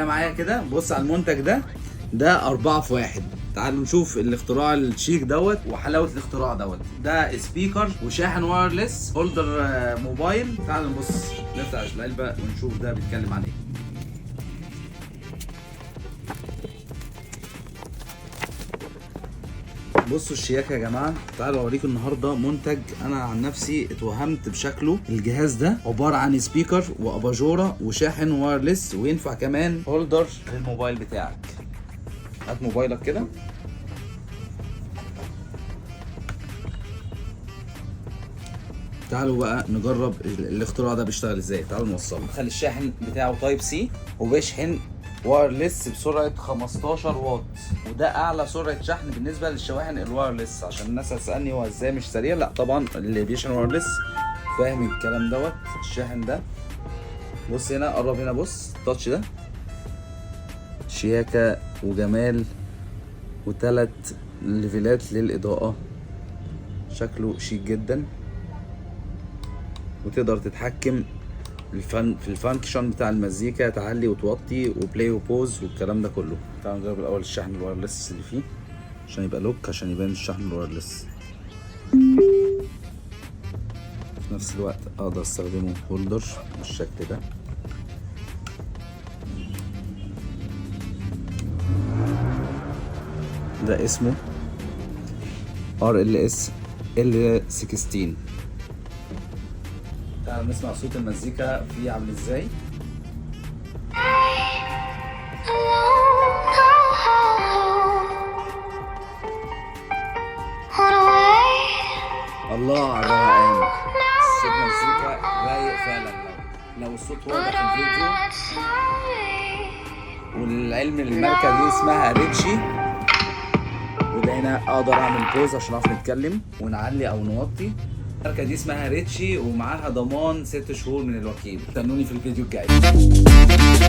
معايا كده، بص على المنتج ده 4 في 1. تعالوا نشوف الاختراع الشيك دوت وحلاوه الاختراع دوت. ده سبيكر وشاحن وايرلس، هولدر موبايل. تعالوا نبص نفتح العلبه ونشوف ده بيتكلم عن ايه. بصوا الشياكه يا جماعه. تعالوا اوريكم النهارده منتج انا عن نفسي اتوهمت بشكله. الجهاز ده عباره عن سبيكر واباجوره وشاحن وايرلس، وينفع كمان هولدر للموبايل بتاعك. هات موبايلك كده. تعالوا بقى نجرب الاختراع ده بيشتغل ازاي. تعالوا نوصله. خلي الشاحن بتاعه تايب سي وبيشحن وايرلس بسرعه 15 واط، وده اعلى سرعه شحن بالنسبه للشواحن الوايرلس. عشان الناس هتسالني هو ازاي مش سريع، لا طبعا اللي بيشحن وايرلس فاهم الكلام دوت. الشاحن ده بص هنا، قرب هنا، بص التاتش ده شياكه وجمال، و3 ليفلات للاضاءه. شكله شيك جدا، وتقدر تتحكم في الفانكشن بتاع المزيكا، تعلي وتوطي وبلاي وبوز والكلام ده كله. تعالوا نجرب الاول الشحن الوايرلس اللي فيه عشان يبقى لوك، عشان يبان الشحن الوايرلس. في نفس الوقت اقدر استخدمه هولدر بالشكل ده. ده اسمه RLS L16. تعالوا نسمع صوت المزيكا فيه عامل ازاي. الله على الروقان. صوت مزيكا رايق فعلا. لو الصوت واضح في الفيديو. والعلم الماركة دي اسمها ريتشي. وده هنا اقدر اعمل بوز عشان اعرف نتكلم ونعلي او نوطي. الماركة دي اسمها ريتشي ومعاها ضمان 6 شهور من الوكيل. استنوني في الفيديو الجاي.